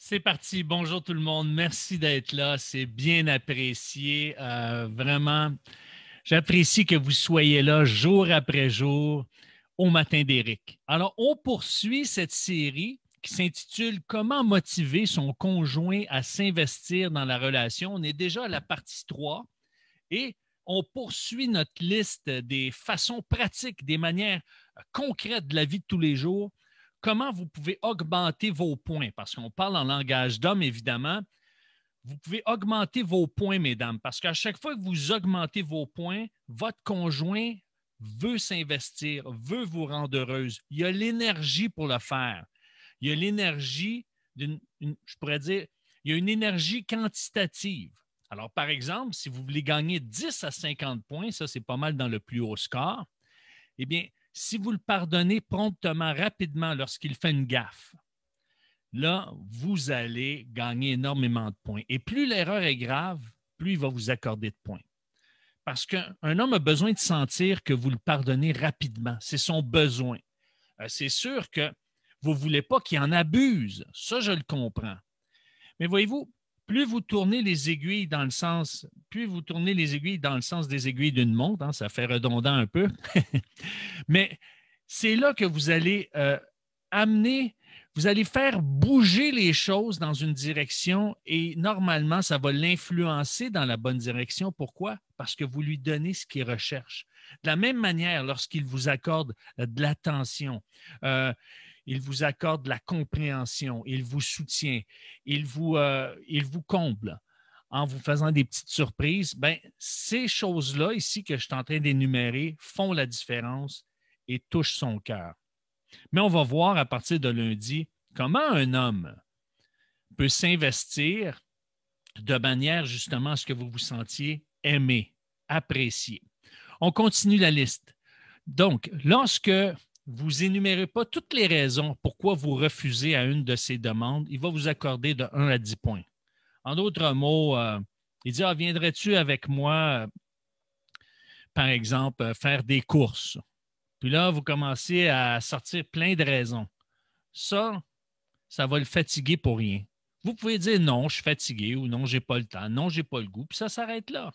C'est parti. Bonjour tout le monde. Merci d'être là. C'est bien apprécié. Vraiment, j'apprécie que vous soyez là jour après jour au matin d'Éric. Alors, on poursuit cette série qui s'intitule Comment motiver son conjoint à s'investir dans la relation. On est déjà à la partie 3 et on poursuit notre liste des façons pratiques, des manières concrètes de la vie de tous les jours. Comment vous pouvez augmenter vos points, parce qu'on parle en langage d'homme, évidemment. Vous pouvez augmenter vos points, mesdames, parce qu'à chaque fois que vous augmentez vos points, votre conjoint veut s'investir, veut vous rendre heureuse. Il y a l'énergie pour le faire. Il y a l'énergie je pourrais dire, il y a une énergie quantitative. Alors, par exemple, si vous voulez gagner 10 à 50 points, ça, c'est pas mal dans le plus haut score, eh bien, si vous le pardonnez promptement, rapidement, lorsqu'il fait une gaffe, là, vous allez gagner énormément de points. Et plus l'erreur est grave, plus il va vous accorder de points. Parce qu'un homme a besoin de sentir que vous le pardonnez rapidement. C'est son besoin. C'est sûr que vous ne voulez pas qu'il en abuse. Ça, je le comprends. Mais voyez-vous, plus vous tournez les aiguilles dans le sens, des aiguilles d'une montre, hein, ça fait redondant un peu, mais c'est là que vous allez vous allez faire bouger les choses dans une direction et normalement, ça va l'influencer dans la bonne direction. Pourquoi? Parce que vous lui donnez ce qu'il recherche. De la même manière, lorsqu'il vous accorde de l'attention, il vous accorde de la compréhension, il vous soutient, il vous comble en vous faisant des petites surprises, bien, ces choses-là ici que je suis en train d'énumérer font la différence et touchent son cœur. Mais on va voir à partir de lundi comment un homme peut s'investir de manière justement à ce que vous vous sentiez aimé, apprécié. On continue la liste. Donc, lorsque vous énumérez pas toutes les raisons pourquoi vous refusez à une de ces demandes, il va vous accorder de 1 à 10 points. En d'autres mots, il dit, viendrais-tu avec moi, par exemple, faire des courses? Puis là, vous commencez à sortir plein de raisons. Ça va le fatiguer pour rien. Vous pouvez dire non, je suis fatigué ou non, je n'ai pas le temps, non, je n'ai pas le goût, puis ça s'arrête là.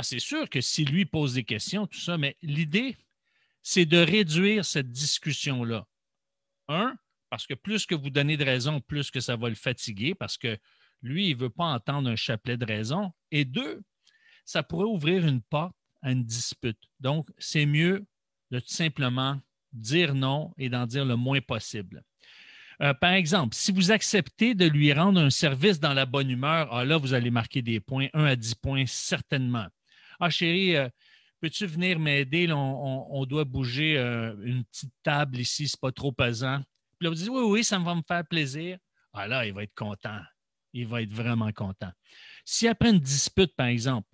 C'est sûr que si lui pose des questions, tout ça, mais l'idée, c'est de réduire cette discussion-là. Un, parce que plus que vous donnez de raisons, plus que ça va le fatiguer, parce que lui, il ne veut pas entendre un chapelet de raisons. Et deux, ça pourrait ouvrir une porte à une dispute. Donc, c'est mieux de tout simplement dire non et d'en dire le moins possible. Par exemple, si vous acceptez de lui rendre un service dans la bonne humeur, là, vous allez marquer des points, 1 à 10 points, certainement. Chérie, peux-tu venir m'aider? Là, on doit bouger une petite table ici, c'est pas trop pesant. Puis là, vous dites, oui, oui, ça va me faire plaisir. Là, il va être content. Il va être vraiment content. Si après une dispute, par exemple,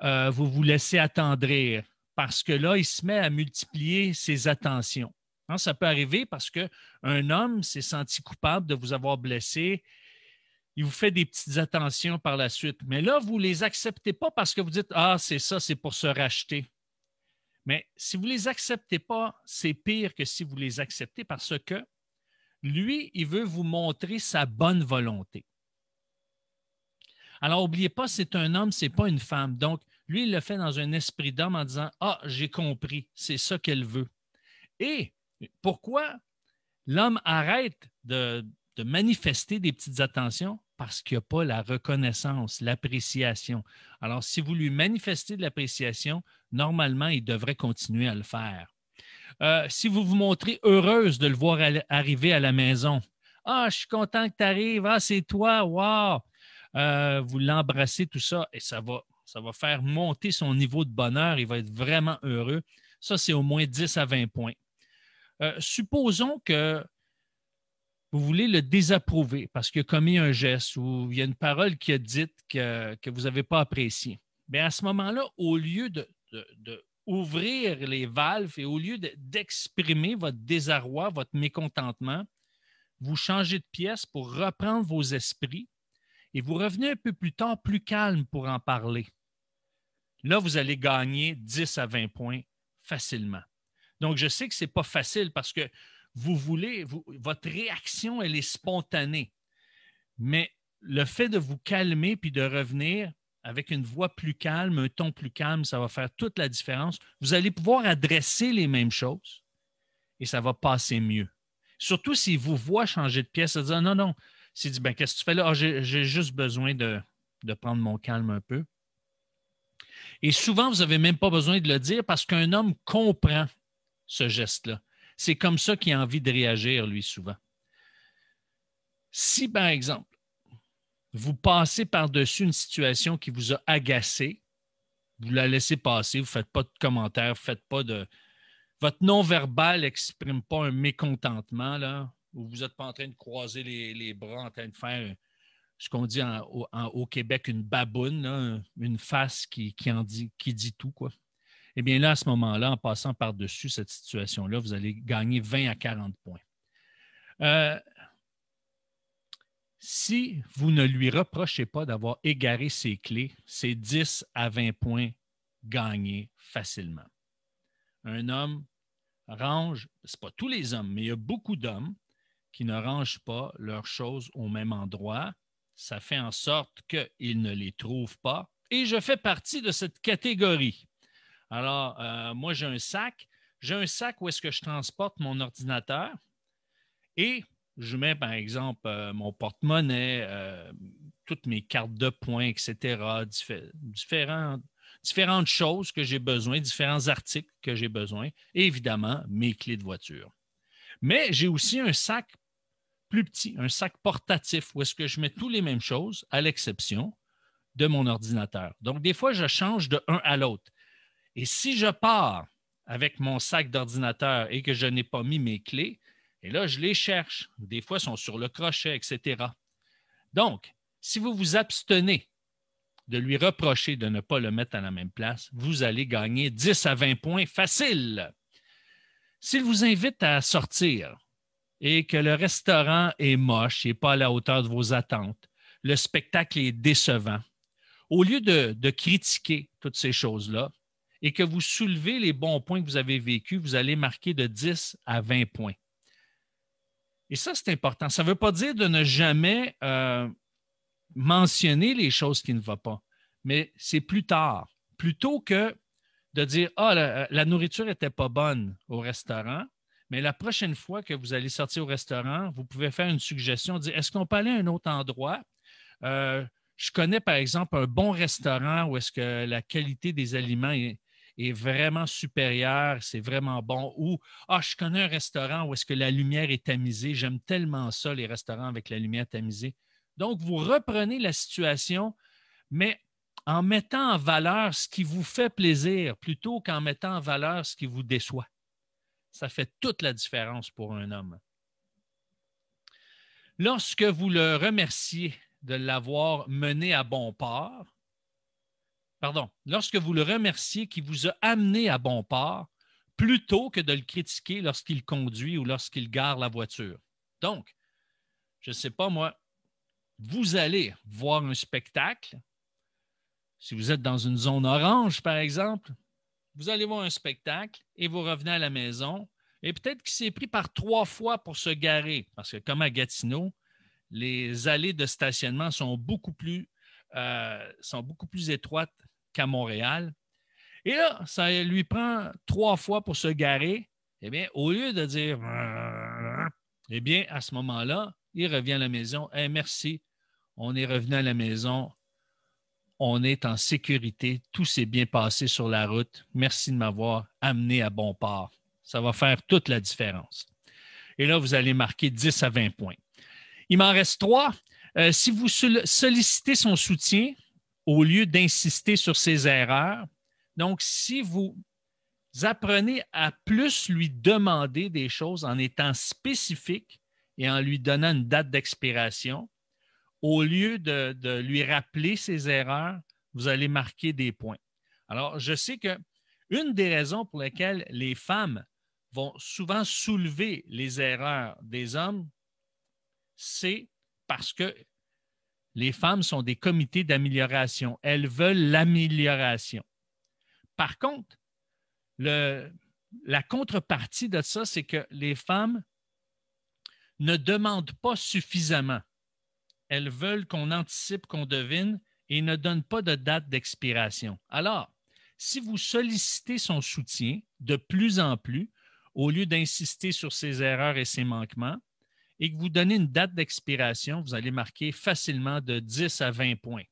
vous vous laissez attendrir parce que là, il se met à multiplier ses attentions. Ça peut arriver parce qu'un homme s'est senti coupable de vous avoir blessé. Il vous fait des petites attentions par la suite. Mais là, vous ne les acceptez pas parce que vous dites, c'est ça, c'est pour se racheter. Mais si vous ne les acceptez pas, c'est pire que si vous les acceptez parce que lui, il veut vous montrer sa bonne volonté. Alors, n'oubliez pas, c'est un homme, ce n'est pas une femme. Donc, lui, il le fait dans un esprit d'homme en disant, j'ai compris, c'est ça qu'elle veut. Et pourquoi l'homme arrête de manifester des petites attentions? Parce qu'il n'y a pas la reconnaissance, l'appréciation. Alors, si vous lui manifestez de l'appréciation, normalement, il devrait continuer à le faire. Si vous vous montrez heureuse de le voir arriver à la maison, je suis content que tu arrives, c'est toi, wow! Vous l'embrassez, tout ça, et ça va faire monter son niveau de bonheur, il va être vraiment heureux. Ça, c'est au moins 10 à 20 points. Supposons que vous voulez le désapprouver parce qu'il a commis un geste ou il y a une parole qui a dit que vous n'avez pas apprécié. Bien, à ce moment-là, au lieu d'ouvrir les valves et au lieu d'exprimer votre désarroi, votre mécontentement, vous changez de pièce pour reprendre vos esprits et vous revenez un peu plus tard plus calme pour en parler. Là, vous allez gagner 10 à 20 points facilement. Donc, je sais que ce n'est pas facile parce que votre réaction, elle est spontanée. Mais le fait de vous calmer puis de revenir avec une voix plus calme, un ton plus calme, ça va faire toute la différence. Vous allez pouvoir adresser les mêmes choses et ça va passer mieux. Surtout s'il vous voit changer de pièce, ça dit non, non. S'il dit, ben, qu'est-ce que tu fais là? Ah, j'ai juste besoin de prendre mon calme un peu. Et souvent, vous n'avez même pas besoin de le dire parce qu'un homme comprend ce geste-là. C'est comme ça qu'il a envie de réagir, lui, souvent. Si, par exemple, vous passez par-dessus une situation qui vous a agacé, vous la laissez passer, vous ne faites pas de commentaires, vous faites pas de. Votre non-verbal n'exprime pas un mécontentement, là, où vous n'êtes pas en train de croiser les bras, en train de faire ce qu'on dit au Québec, une baboune, là, une face qui dit tout, quoi. Eh bien là, à ce moment-là, en passant par-dessus cette situation-là, vous allez gagner 20 à 40 points. Si vous ne lui reprochez pas d'avoir égaré ses clés, c'est 10 à 20 points gagnés facilement. Un homme range, ce n'est pas tous les hommes, mais il y a beaucoup d'hommes qui ne rangent pas leurs choses au même endroit. Ça fait en sorte qu'ils ne les trouvent pas. Et je fais partie de cette catégorie. Alors, moi, j'ai un sac. J'ai un sac où est-ce que je transporte mon ordinateur et je mets, par exemple, mon porte-monnaie, toutes mes cartes de points, etc., différentes choses que j'ai besoin, différents articles que j'ai besoin, et évidemment, mes clés de voiture. Mais j'ai aussi un sac plus petit, un sac portatif où est-ce que je mets toutes les mêmes choses, à l'exception de mon ordinateur. Donc, des fois, je change de un à l'autre. Et si je pars avec mon sac d'ordinateur et que je n'ai pas mis mes clés, et là, je les cherche. Des fois, ils sont sur le crochet, etc. Donc, si vous vous abstenez de lui reprocher de ne pas le mettre à la même place, vous allez gagner 10 à 20 points facile. S'il vous invite à sortir et que le restaurant est moche, n'est pas à la hauteur de vos attentes, le spectacle est décevant, au lieu de critiquer toutes ces choses-là et que vous soulevez les bons points que vous avez vécus, vous allez marquer de 10 à 20 points. Et ça, c'est important. Ça ne veut pas dire de ne jamais mentionner les choses qui ne vont pas, mais c'est plus tard. Plutôt que de dire « Ah, la nourriture n'était pas bonne au restaurant », mais la prochaine fois que vous allez sortir au restaurant, vous pouvez faire une suggestion, dire « Est-ce qu'on peut aller à un autre endroit? Je connais, par exemple, un bon restaurant où est-ce que la qualité des aliments est vraiment supérieure, c'est vraiment bon. Ou, je connais un restaurant où est-ce que la lumière est tamisée. J'aime tellement ça, les restaurants avec la lumière tamisée. » Donc, vous reprenez la situation, mais en mettant en valeur ce qui vous fait plaisir plutôt qu'en mettant en valeur ce qui vous déçoit. Ça fait toute la différence pour un homme. Lorsque vous le remerciez de l'avoir mené à bon port, lorsque vous le remerciez qui vous a amené à bon port, plutôt que de le critiquer lorsqu'il conduit ou lorsqu'il gare la voiture. Donc, je ne sais pas moi, vous allez voir un spectacle. Si vous êtes dans une zone orange, par exemple, vous allez voir un spectacle et vous revenez à la maison et peut-être qu'il s'est pris par 3 fois pour se garer parce que comme à Gatineau, les allées de stationnement sont beaucoup plus étroites qu'à Montréal. Et là, ça lui prend 3 fois pour se garer. Eh bien, au lieu de dire eh bien, à ce moment-là, il revient à la maison. Hey, merci, on est revenu à la maison. On est en sécurité. Tout s'est bien passé sur la route. Merci de m'avoir amené à bon port. Ça va faire toute la différence. Et là, vous allez marquer 10 à 20 points. Il m'en reste 3. Si vous sollicitez son soutien au lieu d'insister sur ses erreurs, donc si vous apprenez à plus lui demander des choses en étant spécifique et en lui donnant une date d'expiration, au lieu de lui rappeler ses erreurs, vous allez marquer des points. Alors, je sais qu'une des raisons pour lesquelles les femmes vont souvent soulever les erreurs des hommes, c'est parce que les femmes sont des comités d'amélioration. Elles veulent l'amélioration. Par contre, la contrepartie de ça, c'est que les femmes ne demandent pas suffisamment. elles veulent qu'on anticipe, qu'on devine et ne donnent pas de date d'expiration. Alors, si vous sollicitez son soutien de plus en plus, au lieu d'insister sur ses erreurs et ses manquements, et que vous donnez une date d'expiration, vous allez marquer facilement de 10 à 20 points.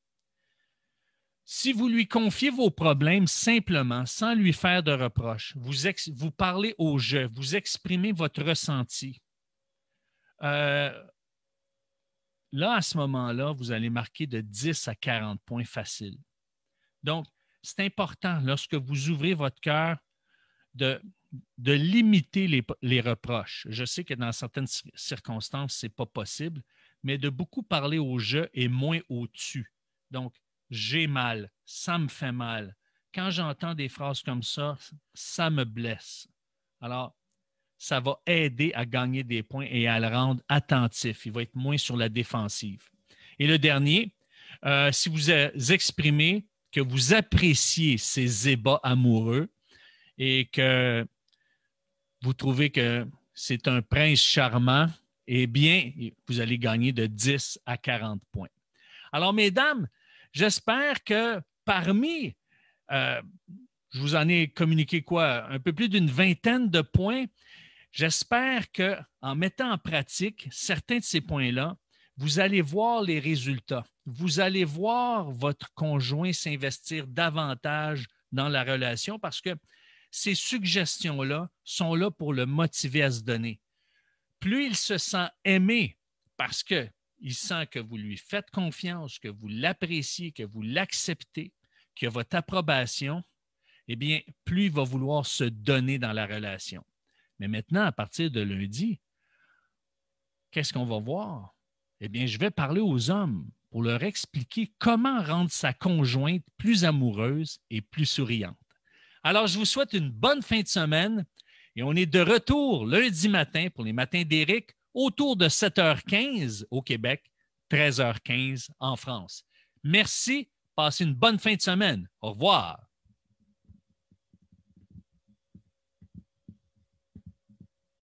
Si vous lui confiez vos problèmes simplement, sans lui faire de reproches, vous parlez au jeu, vous exprimez votre ressenti, là, à ce moment-là, vous allez marquer de 10 à 40 points faciles. Donc, c'est important, lorsque vous ouvrez votre cœur, de limiter les reproches. Je sais que dans certaines circonstances, ce n'est pas possible, mais de beaucoup parler au je et moins au tu. Donc, j'ai mal, ça me fait mal. Quand j'entends des phrases comme ça me blesse. Alors, ça va aider à gagner des points et à le rendre attentif. Il va être moins sur la défensive. Et le dernier, si vous exprimez que vous appréciez ces ébats amoureux et que vous trouvez que c'est un prince charmant, eh bien, vous allez gagner de 10 à 40 points. Alors, mesdames, j'espère que parmi, je vous en ai communiqué un peu plus d'une vingtaine de points. J'espère qu'en mettant en pratique certains de ces points-là, vous allez voir les résultats. Vous allez voir votre conjoint s'investir davantage dans la relation parce que ces suggestions-là sont là pour le motiver à se donner. Plus il se sent aimé parce qu'il sent que vous lui faites confiance, que vous l'appréciez, que vous l'acceptez, qu'il y a votre approbation, eh bien, plus il va vouloir se donner dans la relation. Mais maintenant, à partir de lundi, qu'est-ce qu'on va voir? Eh bien, je vais parler aux hommes pour leur expliquer comment rendre sa conjointe plus amoureuse et plus souriante. Alors, je vous souhaite une bonne fin de semaine et on est de retour lundi matin pour les matins d'Éric autour de 7h15 au Québec, 13h15 en France. Merci, passez une bonne fin de semaine. Au revoir.